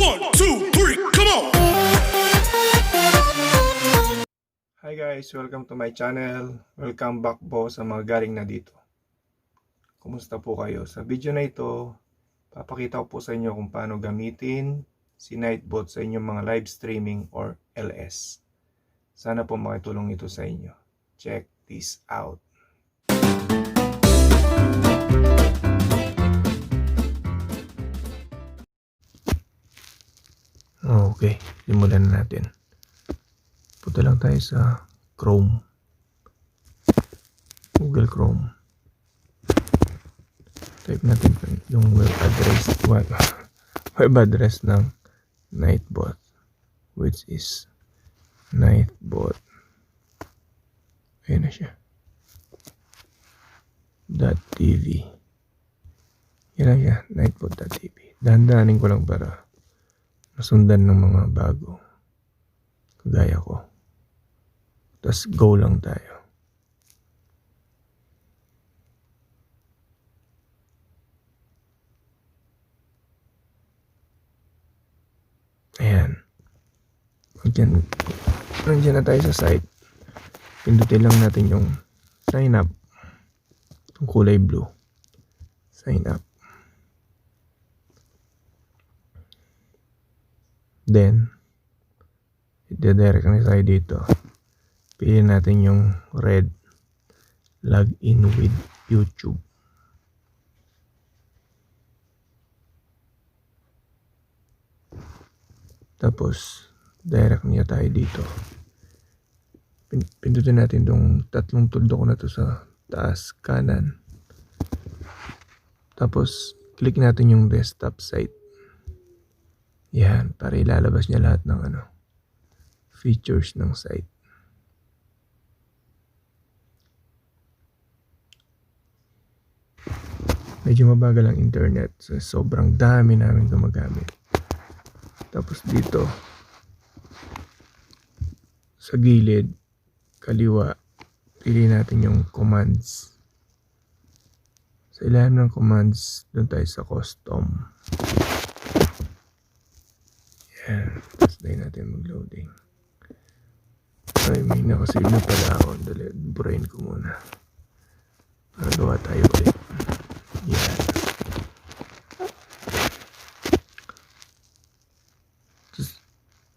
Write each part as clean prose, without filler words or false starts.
1, 2, 3, come on! Hi guys, welcome to my channel. Welcome back po sa mga galing na dito. Kumusta po kayo? Sa video na ito, papakita ko po sa inyo kung paano gamitin si Nightbot sa inyong mga live streaming or LS. Sana po makitulong ito sa inyo. Check this out. Okay, simulan na natin. Punta lang tayo sa Chrome. Google Chrome. Type natin yung web address ng Nightbot, which is Nightbot. Ayan na siya. .tv. Yan na siya, Nightbot.tv. Dahan-dahanin ko lang para masundan ng mga bago. Kagaya ko. Tapos go lang tayo. Ayan. Nandiyan na tayo sa site. Pindutin lang natin yung sign up. Yung kulay blue. Sign up. Then, i-direct na tayo dito. Piliin natin yung red. Login with YouTube. Tapos, direct niya tayo dito. Pindutin natin itong tatlong tuldok na to sa taas, kanan. Tapos, click natin yung desktop site. Yan, para ilalabas niya lahat ng features ng site. Medyo mabagal ang internet, so sobrang dami namin gumagamit. Tapos dito, sa gilid, kaliwa, pili natin yung commands. Sa ilalim ng commands, doon tayo sa custom. Yan. Tapos dahil natin mag-loading. Ay, may nakasave na pala ako. Dali, brain ko muna. Para gawa tayo ulit. Yan. Tapos,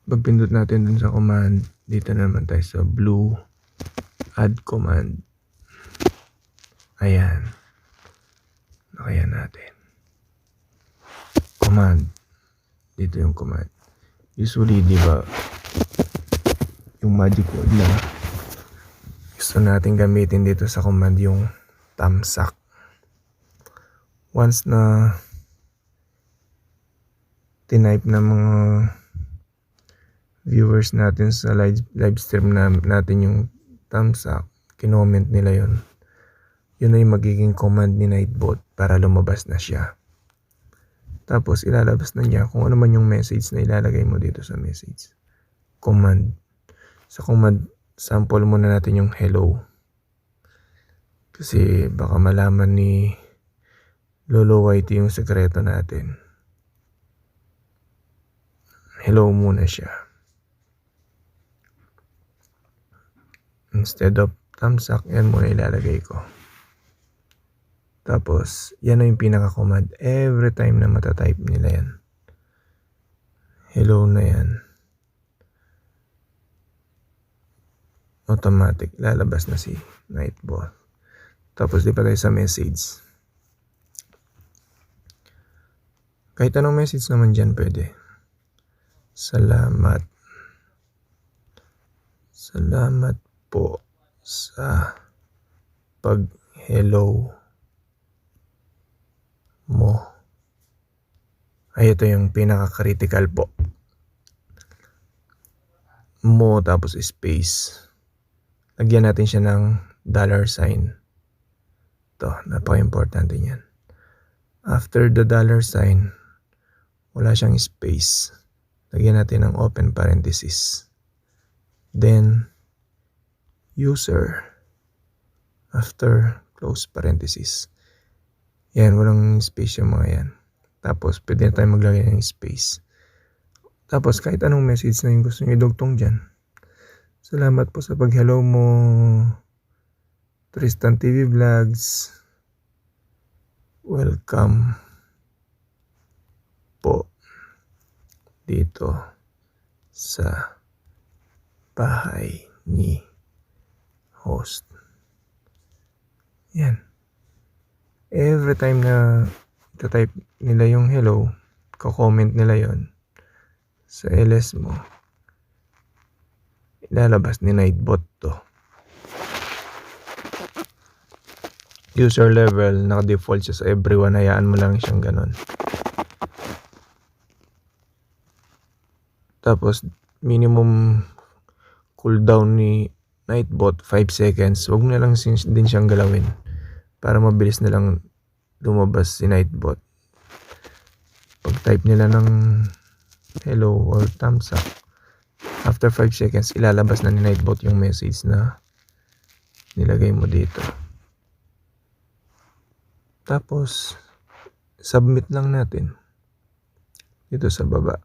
pagpindot natin dun sa command, dito naman tayo sa blue, add command. Ayan. Nakayan natin. Command. Dito yung command. Usually, di ba, yung magic word na gusto natin gamitin dito sa command yung thumbs-up. Once na tinype na mga viewers natin sa live stream natin yung thumbs-up, kinoment nila yun. Yun na yung magiging command ni Nightbot para lumabas na siya. Tapos, ilalabas na niya kung ano man yung message na ilalagay mo dito sa message. Command. Sa command, sample muna natin yung hello. Kasi baka malaman ni Lolo Whitey yung sekreto natin. Hello muna siya. Instead of thumbs up, yan muna ilalagay ko. Tapos, yan na yung pinaka-command. Every time na matatype nila yan. Hello na yan. Automatic. Lalabas na si Nightbot. Tapos, di pa tayo sa message. Kahit anong message naman dyan pwede. Salamat. Salamat po sa pag-hello mo. Ay, ito yung pinaka-critical po. Mo tapos space. Lagyan natin siya ng $sign. Ito, napaka-importante niyan. After the $sign, wala siyang space. Lagyan natin ng open parenthesis. Then, user. After close parenthesis. Yan, walang space yung mga yan. Tapos, pwede na tayo maglagay ng space. Tapos kahit anong message na yung gusto nyo idugtong dyan. Salamat po sa pag-hello mo, Tristan TV Vlogs. Welcome po dito sa bahay ni host. Yan. Every time na ita-type nila yung hello, ko-comment nila yon sa LS mo, ilalabas ni Nightbot to. User level, naka-default siya sa everyone, hayaan mo lang siyang ganon. Tapos minimum cooldown ni Nightbot 5 seconds. Huwag mo na lang din siyang galawin para mabilis na lang lumabas si Nightbot. Pag type nila ng hello or thumbs up, after 5 seconds ilalabas na ni Nightbot yung message na nilagay mo dito. Tapos submit lang natin dito sa baba.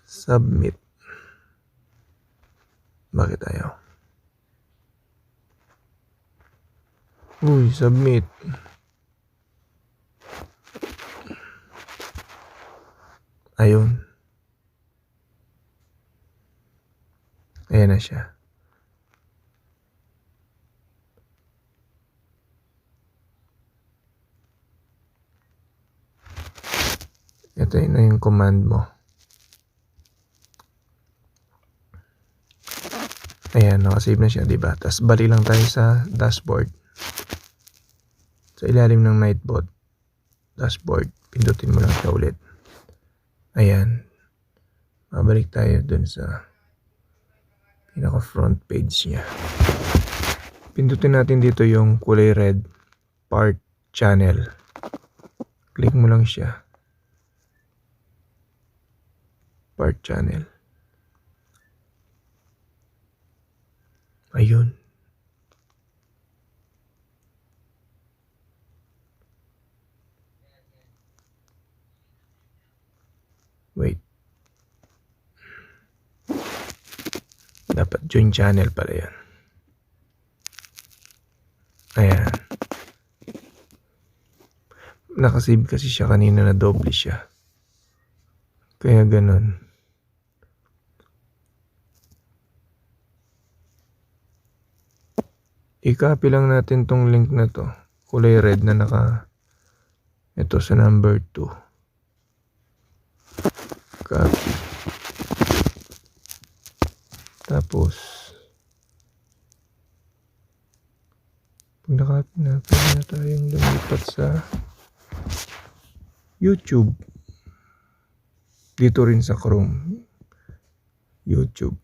Submit. Bakit ayaw? Uy, submit. Ayun. Ayan na siya. Ito na yung command mo. Ayan, nakasave na siya, diba? Tapos balik lang tayo sa dashboard. Sa ilalim ng Nightbot dashboard, pindutin mo lang siya ulit. Ayan. Mabalik tayo dun sa pinaka front page niya. Pindutin natin dito yung kulay red, part channel. Click mo lang siya. Part channel. Ayun. Wait. Dapat join channel pala yan. Ayan. Nakasave kasi siya kanina na doble siya. Kaya ganun. I-copy lang natin tong link na to. Kulay red na ito sa number 2. Copy. Tapos pag nakapin na, pwede na tayong lumipat sa YouTube. Dito rin sa Chrome. YouTube.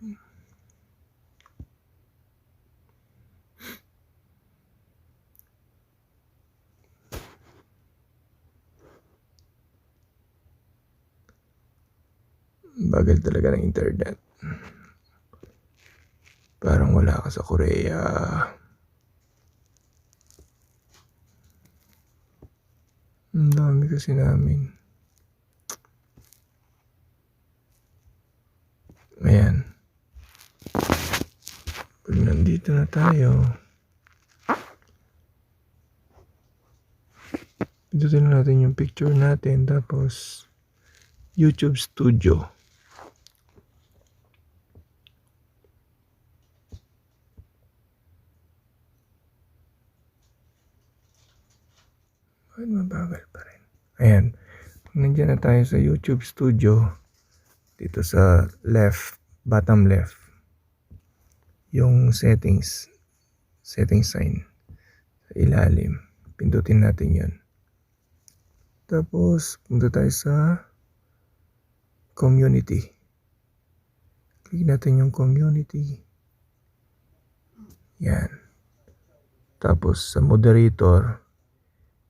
Bagal talaga ng internet. Parang wala ka sa Korea. Ang dami kasi namin. Ayan. Pag nandito na tayo, pindutin natin yung picture natin, tapos YouTube Studio. Bakit mabagal pa rin? Ayan. Nandiyan na tayo sa YouTube Studio. Dito sa left, bottom left, yung settings sign sa ilalim. Pindutin natin yun. Tapos punta tayo sa community. Click natin yung community. Yan. Tapos sa moderator,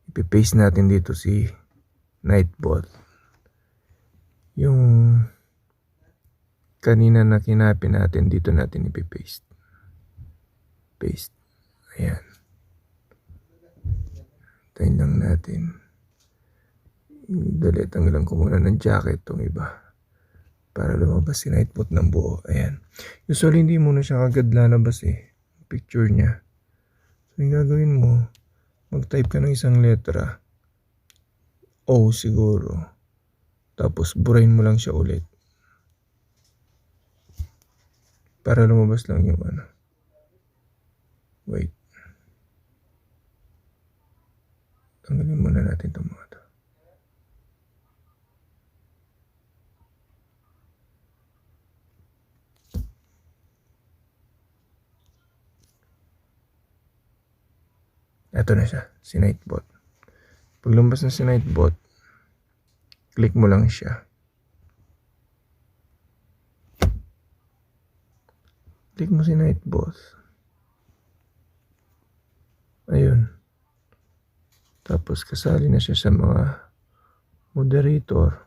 ipipaste natin dito si Nightbot. Yung kanina na kinapin natin, dito natin ipipaste. Paste. Ayan. Tayin lang natin. Dali, tanggalan ko muna ng jacket tong iba para lumabas si Nightbot ng buo. Ayan. Usually hindi muna siya kagad lalabas eh. Picture niya. So yung gagawin mo, mag-type ka ng isang letra. O siguro. Tapos burahin mo lang siya ulit. Para lumabas lang yung ano. Wait. Tanggalin muna natin itong mga to. Ito na siya, si Nightbot. Pag lumabas na si Nightbot, click mo lang siya. Click mo si Nightbot. Ayun. Tapos kasali na siya sa mga moderator.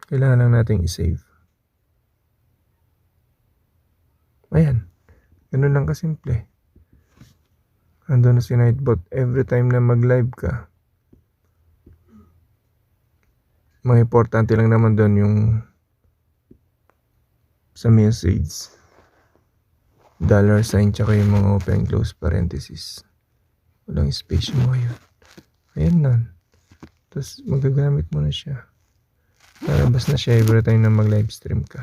Kailangan lang natin i-save. Ayan. Ganun lang kasimple. Ando na si Nightbot. Every time na mag-live ka, mga importante lang naman doon yung sa message. $sign tsaka yung mga open close parenthesis. Walang space mo yun. Ayan na. Tapos magagamit mo na siya. Lalabas na siya every time na mag-live stream ka.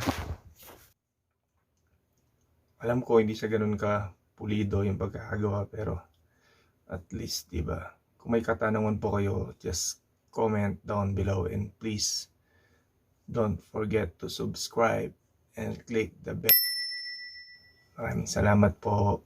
Alam ko hindi siya ganun ka pulido yung pagkakagawa, pero at least, diba? Kung may katanungan po kayo, just comment down below and please don't forget to subscribe and click the bell. Maraming salamat po.